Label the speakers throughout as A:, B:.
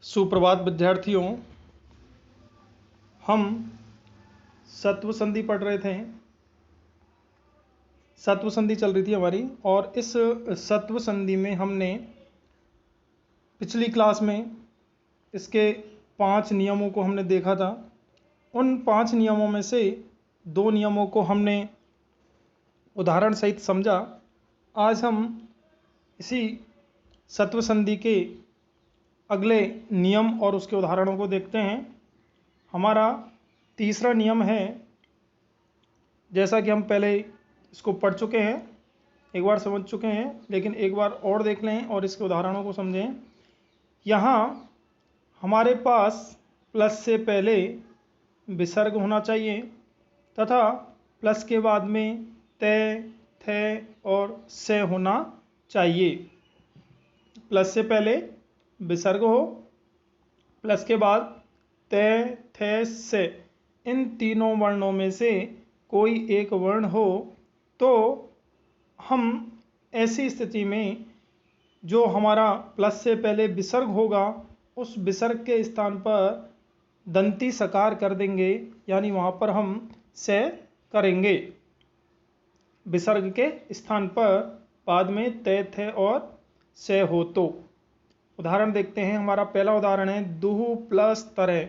A: सुप्रभात विद्यार्थियों। हम सत्व संधि पढ़ रहे थे। सत्व संधि चल रही थी हमारी, और इस सत्व संधि में हमने पिछली क्लास में इसके 5 नियमों को हमने देखा था। उन 5 नियमों में से 2 नियमों को हमने उदाहरण सहित समझा। आज हम इसी सत्व संधि के अगले नियम और उसके उदाहरणों को देखते हैं। हमारा तीसरा नियम है, जैसा कि हम पहले इसको पढ़ चुके हैं, एक बार समझ चुके हैं, लेकिन एक बार और देख लें और इसके उदाहरणों को समझें। यहाँ हमारे पास प्लस से पहले विसर्ग होना चाहिए तथा प्लस के बाद में तय, थे और से होना चाहिए। प्लस से पहले विसर्ग हो, प्लस के बाद तय, थे, से, इन तीनों वर्णों में से कोई एक वर्ण हो तो हम ऐसी स्थिति में जो हमारा प्लस से पहले विसर्ग होगा उस विसर्ग के स्थान पर दंती सकार कर देंगे, यानी वहाँ पर हम से करेंगे। विसर्ग के स्थान पर बाद में तय, थे और से हो तो। उदाहरण देखते हैं। हमारा पहला उदाहरण है दुहु प्लस तरह।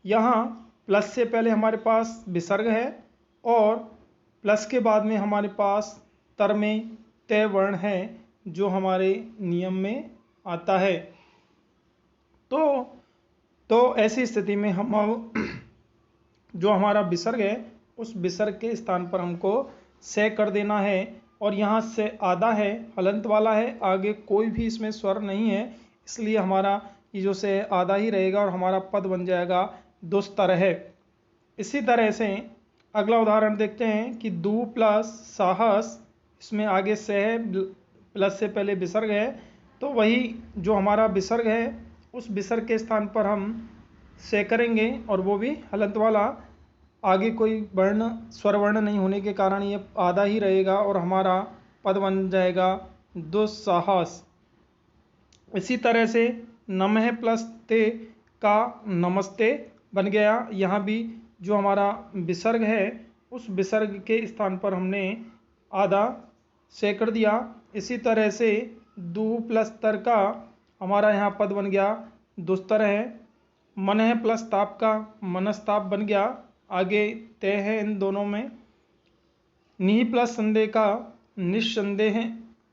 A: यहाँ प्लस से पहले हमारे पास विसर्ग है और प्लस के बाद में हमारे पास तर में तय वर्ण है जो हमारे नियम में आता है। तो ऐसी स्थिति में हम जो हमारा विसर्ग है उस विसर्ग के स्थान पर हमको से कर देना है, और यहाँ से आधा है, हलंत वाला है, आगे कोई भी इसमें स्वर नहीं है, इसलिए हमारा ये जो से आधा ही रहेगा और हमारा पद बन जाएगा दुस्तर। इसी तरह से अगला उदाहरण देखते हैं कि दू प्लस साहस। इसमें आगे से है, प्लस से पहले विसर्ग है, तो वही जो हमारा विसर्ग है उस विसर्ग के स्थान पर हम से करेंगे, और वो भी हलंत वाला। आगे कोई वर्ण स्वर वर्ण नहीं होने के कारण ये आधा ही रहेगा और हमारा पद बन जाएगा दुस्साहस। इसी तरह से नमः प्लस ते का नमस्ते बन गया। यहाँ भी जो हमारा विसर्ग है उस विसर्ग के स्थान पर हमने आधा से कर दिया। इसी तरह से दू प्लस तर का हमारा यहाँ पद बन गया दुस्तर है। मनः प्लस ताप का मनस्ताप बन गया, आगे तय है इन दोनों में। निह प्लस संदेह का निस्संदेह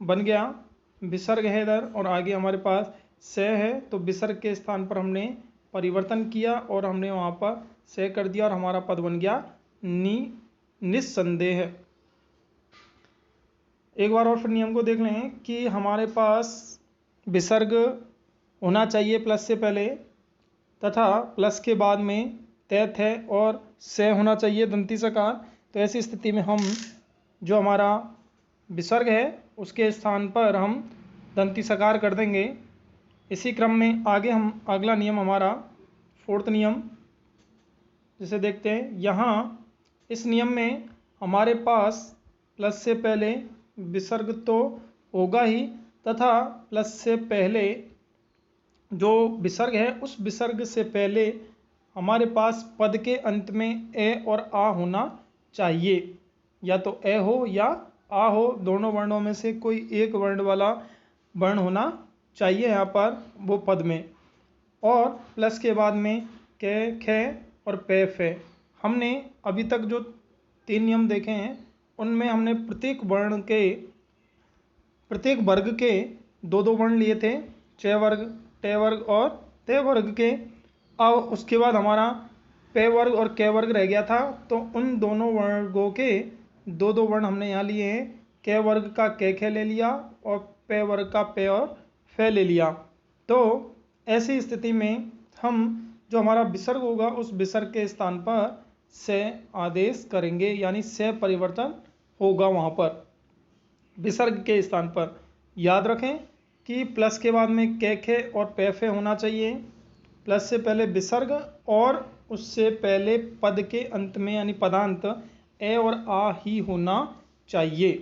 A: बन गया, विसर्ग है इधर और आगे हमारे पास से है, तो विसर्ग के स्थान पर हमने परिवर्तन किया और हमने वहाँ पर से कर दिया और हमारा पद बन गया निस्संदेह। एक बार और फिर नियम को देख लें कि हमारे पास विसर्ग होना चाहिए प्लस से पहले तथा प्लस के बाद में तय, थे और से होना चाहिए दंती सकार। तो ऐसी स्थिति में हम जो हमारा विसर्ग है उसके स्थान पर हम दंती सकार कर देंगे। इसी क्रम में आगे हम अगला नियम हमारा 4th नियम जिसे देखते हैं। यहाँ इस नियम में हमारे पास प्लस से पहले विसर्ग तो होगा ही तथा प्लस से पहले जो विसर्ग है उस विसर्ग से पहले हमारे पास पद के अंत में ए और आ होना चाहिए, या तो ए हो या आ हो, दोनों वर्णों में से कोई एक वर्ण वाला वर्ण होना चाहिए यहाँ पर वो पद में। और प्लस के बाद में कै, खे और पे, फे। हमने अभी तक जो 3 नियम देखे हैं उनमें हमने प्रत्येक वर्ग के 2-2 वर्ण लिए थे, च वर्ग, टे वर्ग और ते वर्ग के। अब उसके बाद हमारा पे वर्ग और कै वर्ग रह गया था, तो उन दोनों वर्गों के 2-2 वर्ण हमने यहाँ लिए हैं। कै वर्ग का कै, खे ले लिया और पे वर्ग का पे और फे ले लिया। तो ऐसी स्थिति में हम जो हमारा विसर्ग होगा उस विसर्ग के स्थान पर से आदेश करेंगे, यानी से परिवर्तन होगा वहाँ पर विसर्ग के स्थान पर। याद रखें कि प्लस के बाद में कै, खे और पे, फे होना चाहिए, प्लस से पहले विसर्ग और उससे पहले पद के अंत में यानी पदांत ए और आ ही होना चाहिए।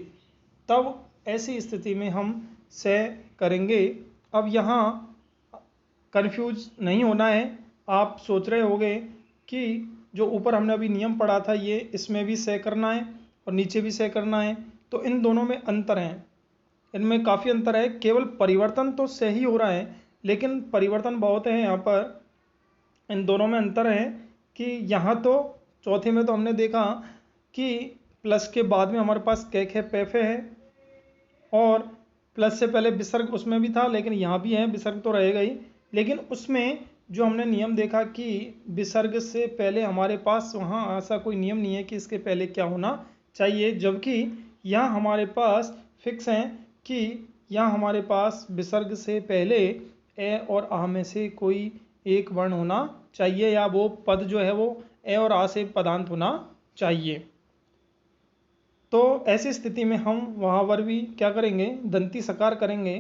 A: तब ऐसी स्थिति में हम से करेंगे। अब यहाँ कंफ्यूज नहीं होना है। आप सोच रहे होंगे कि जो ऊपर हमने अभी नियम पढ़ा था ये इसमें भी सह करना है और नीचे भी सह करना है, तो इन दोनों में अंतर है, इनमें काफ़ी अंतर है। केवल परिवर्तन तो सही हो रहा है लेकिन परिवर्तन बहुत है यहाँ पर। इन दोनों में अंतर है कि यहाँ तो चौथे में तो हमने देखा कि प्लस के बाद में हमारे पास कैक है, पैफे है, और प्लस से पहले विसर्ग उसमें भी था लेकिन यहाँ भी है, विसर्ग तो रहेगा ही। लेकिन उसमें जो हमने नियम देखा कि विसर्ग से पहले हमारे पास वहाँ ऐसा कोई नियम नहीं है कि इसके पहले क्या होना चाहिए, जबकि यहाँ हमारे पास फिक्स है कि यहाँ हमारे पास विसर्ग से पहले ए और आ में से कोई एक वर्ण होना चाहिए, या वो पद जो है वो ए और आ से पदांत होना चाहिए। तो ऐसी स्थिति में हम वहाँ पर भी क्या करेंगे, दंती सकार करेंगे।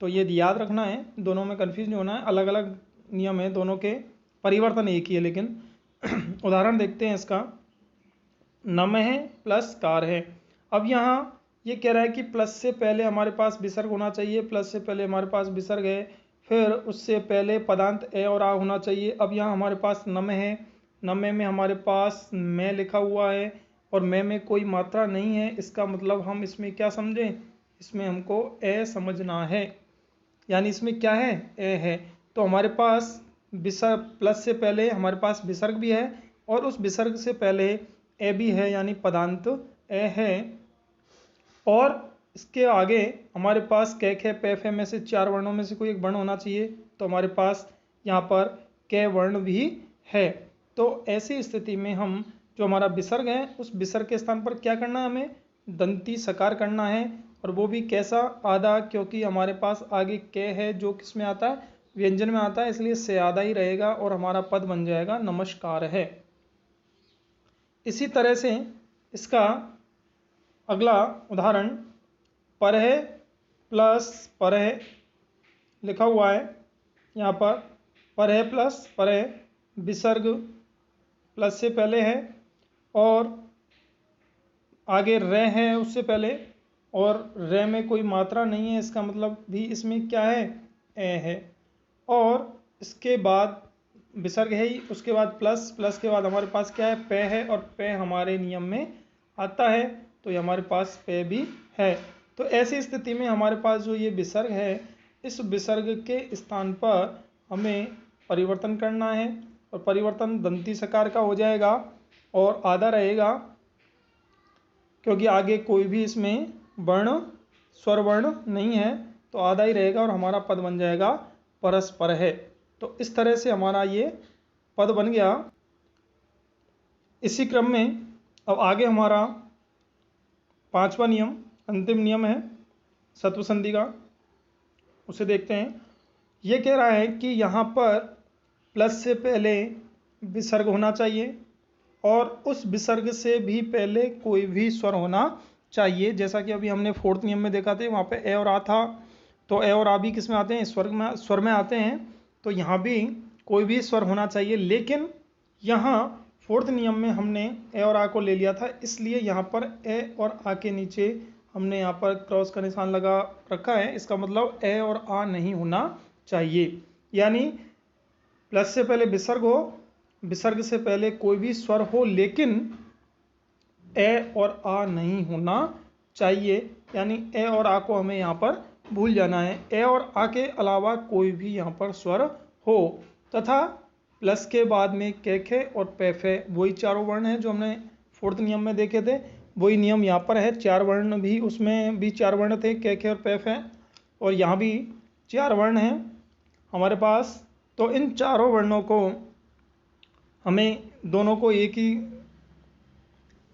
A: तो ये याद रखना है, दोनों में कन्फ्यूज नहीं होना है, अलग अलग नियम है दोनों के, परिवर्तन एक ही है लेकिन। उदाहरण देखते हैं इसका। नम है प्लस कार है। अब यहाँ ये कह रहा है कि प्लस से पहले हमारे पास विसर्ग होना चाहिए, प्लस से पहले हमारे पास विसर्ग है, फिर उससे पहले पदांत ए और आ होना चाहिए। अब यहाँ हमारे पास नम है, नमे में हमारे पास मैं लिखा हुआ है और मैं कोई मात्रा नहीं है, इसका मतलब हम इसमें क्या समझें, इसमें हमको ए समझना है, यानी इसमें क्या है, ए है। तो हमारे पास विसर्ग प्लस से पहले हमारे पास विसर्ग भी है और उस विसर्ग से पहले ए भी है, यानी पदांत ए है। और इसके आगे हमारे पास कैक है, पैफ है, में से चार वर्णों में से कोई एक वर्ण होना चाहिए, तो हमारे पास यहाँ पर कै वर्ण भी है। तो ऐसी स्थिति में हम जो हमारा विसर्ग है उस विसर्ग के स्थान पर क्या करना है, हमें दंती सकार करना है, और वो भी कैसा, आधा, क्योंकि हमारे पास आगे कै है जो किस में आता है, व्यंजन में आता है, इसलिए से आधा ही रहेगा और हमारा पद बन जाएगा नमस्कार है। इसी तरह से इसका अगला उदाहरण पर है प्लस पर है लिखा हुआ है, यहाँ पर है प्लस पर है, विसर्ग प्लस से पहले है और आगे रे है उससे पहले, और रे में कोई मात्रा नहीं है, इसका मतलब भी इसमें क्या है, ए है। और इसके बाद विसर्ग है ही, उसके बाद प्लस, प्लस के बाद हमारे पास क्या है, पे है, और पे हमारे नियम में आता है, तो ये हमारे पास पे भी है। तो ऐसी स्थिति में हमारे पास जो ये विसर्ग है, इस विसर्ग के स्थान पर हमें परिवर्तन करना है, और परिवर्तन दंती सकार का हो जाएगा और आधा रहेगा, क्योंकि आगे कोई भी इसमें वर्ण स्वर वर्ण नहीं है, तो आधा ही रहेगा और हमारा पद बन जाएगा परस्पर है। तो इस तरह से हमारा ये पद बन गया। इसी क्रम में अब आगे हमारा पांचवा नियम, अंतिम नियम है सत्व संधि का, उसे देखते हैं। ये कह रहा है कि यहाँ पर प्लस से पहले विसर्ग होना चाहिए और उस विसर्ग से भी पहले कोई भी स्वर होना चाहिए, जैसा कि अभी हमने फोर्थ नियम में देखा था, वहाँ पे ए और आ था, तो ए और आ भी किस में आते हैं, स्वर में आते हैं। तो यहाँ भी कोई भी स्वर होना चाहिए, लेकिन यहाँ फोर्थ नियम में हमने ए और आ को ले लिया था, इसलिए यहाँ पर ए और आ के नीचे हमने यहाँ पर क्रॉस का निशान लगा रखा है। इसका मतलब ए और आ नहीं होना चाहिए, यानी प्लस से पहले विसर्ग हो, विसर्ग से पहले कोई भी स्वर हो, लेकिन ए और आ नहीं होना चाहिए, यानी ए और आ को हमें यहाँ पर भूल जाना है। ए और आ के अलावा कोई भी यहाँ पर स्वर हो, तथा प्लस के बाद में कैक है और पैफ है, वही चारों वर्ण हैं जो हमने फोर्थ नियम में देखे थे, वही नियम यहाँ पर है। चार वर्ण भी, उसमें भी चार वर्ण थे, कैक है और पैफ है, और यहाँ भी चार वर्ण हैं हमारे पास। तो इन चारों वर्णों को हमें दोनों को एक ही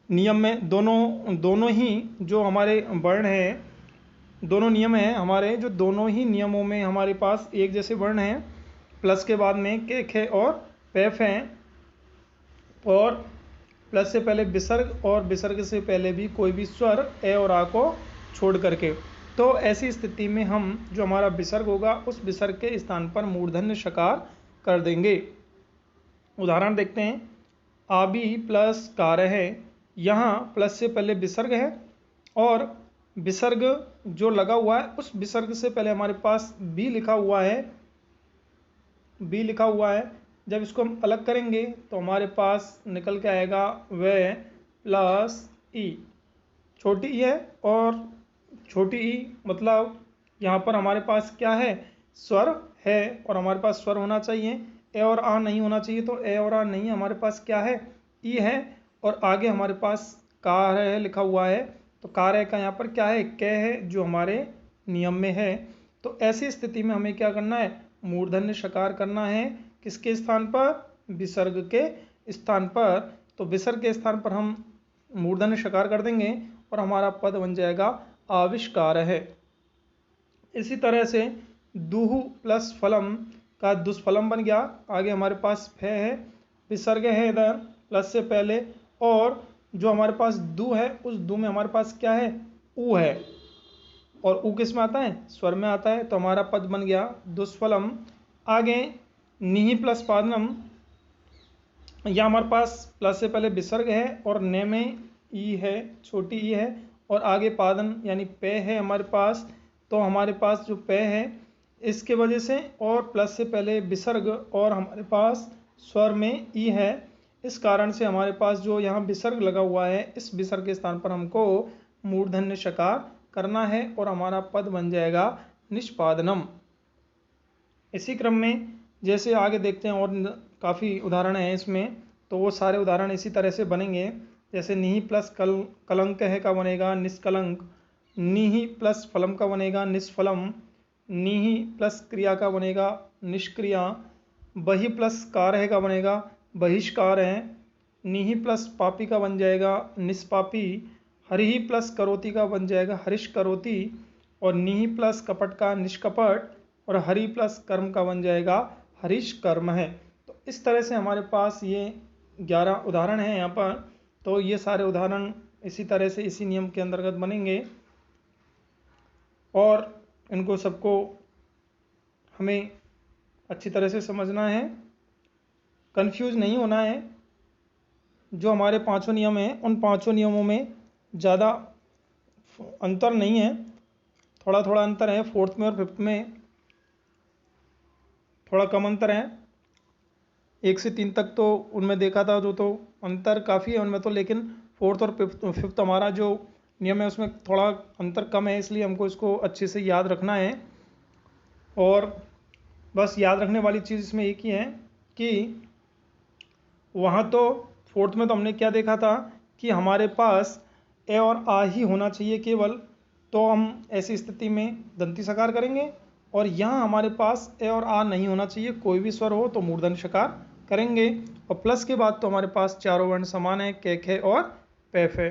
A: नियम में, दोनों ही जो हमारे वर्ण हैं, दोनों नियम हैं हमारे, जो दोनों ही नियमों में हमारे पास एक जैसे वर्ण हैं, प्लस के बाद में कैक है और पैफ हैं, और प्लस से पहले विसर्ग और विसर्ग से पहले भी कोई भी स्वर ए और आ को छोड़ करके। तो ऐसी स्थिति में हम जो हमारा विसर्ग होगा उस विसर्ग के स्थान पर मूर्धन्य शकार कर देंगे। उदाहरण देखते हैं। आबी प्लस कार है, यहाँ प्लस से पहले विसर्ग है और विसर्ग जो लगा हुआ है उस विसर्ग से पहले हमारे पास बी लिखा हुआ है, बी लिखा हुआ है। जब इसको हम अलग करेंगे तो हमारे पास निकल के आएगा वे प्लस ई। छोटी ई है और छोटी ई मतलब यहाँ पर हमारे पास क्या है, स्वर है और हमारे पास स्वर होना चाहिए, ए और आ नहीं होना चाहिए। तो ए और आ नहीं, हमारे पास क्या है, ई है। और आगे हमारे पास कार है लिखा हुआ है, तो कार है का यहाँ पर क्या है, कै है, जो हमारे नियम में है। तो ऐसी स्थिति में हमें क्या करना है, मूर्धन्य षकार करना है। किसके स्थान पर, विसर्ग के स्थान पर। तो विसर्ग के स्थान पर हम मूर्धन्य षकार कर देंगे और हमारा पद बन जाएगा आविष्कार है। इसी तरह से दुहु प्लस फलम का दुष्फलम बन गया। आगे हमारे पास फे है, विसर्ग है इधर प्लस से पहले, और जो हमारे पास दु है उस दु में हमारे पास क्या है, उ है। और उ किस में आता है, स्वर में आता है। तो हमारा पद बन गया दुष्फलम। आगे निहि प्लस पादनम, या हमारे पास प्लस से पहले विसर्ग है और ने में ई है, छोटी ई है, और आगे पादन यानी पे है हमारे पास। तो हमारे पास जो पे है इसके वजह से, और प्लस से पहले विसर्ग और हमारे पास स्वर में ई है, इस कारण से हमारे पास जो यहाँ विसर्ग लगा हुआ है, इस विसर्ग के स्थान पर हमको मूर्धन्य षकार करना है और हमारा पद बन जाएगा निष्पादनम। इसी क्रम में जैसे आगे देखते हैं, और काफ़ी उदाहरण हैं इसमें, तो वो सारे उदाहरण इसी तरह से बनेंगे। जैसे निहि प्लस कलंक है का बनेगा निष्कलंक, निहि प्लस फलम का बनेगा निष्फलम, निहि प्लस क्रिया का बनेगा निष्क्रिया, बहि प्लस कार है का बनेगा बहिष्कार है, निहि प्लस पापी का बन जाएगा निष्पापी, हरिहि प्लस करोति का बन जाएगा हरिश करोति, और निहि प्लस कपट का निष्कपट, और हरि प्लस कर्म का बन जाएगा हरीश कर्म है। तो इस तरह से हमारे पास ये 11 उदाहरण हैं यहाँ पर। तो ये सारे उदाहरण इसी तरह से इसी नियम के अंतर्गत बनेंगे और इनको सबको हमें अच्छी तरह से समझना है, कंफ्यूज नहीं होना है। जो हमारे 5 नियम हैं उन 5 नियमों में ज़्यादा अंतर नहीं है, थोड़ा थोड़ा अंतर है। 4th में और 5th में थोड़ा कम अंतर है। 1 से 3 तक तो उनमें देखा था जो, तो अंतर काफ़ी है उनमें तो, लेकिन 4th और 5th हमारा जो नियम है उसमें थोड़ा अंतर कम है, इसलिए हमको इसको अच्छे से याद रखना है। और बस याद रखने वाली चीज़ इसमें एक ही है कि वहाँ तो 4th में तो हमने क्या देखा था कि हमारे पास ए और आ ही होना चाहिए केवल, तो हम ऐसी स्थिति में दंती सकार करेंगे। और यहाँ हमारे पास ए और आ नहीं होना चाहिए, कोई भी स्वर हो तो मूर्धन्य षकार करेंगे। और प्लस के बाद तो हमारे पास चारों वर्ण समान है, कै खे और पैफ है।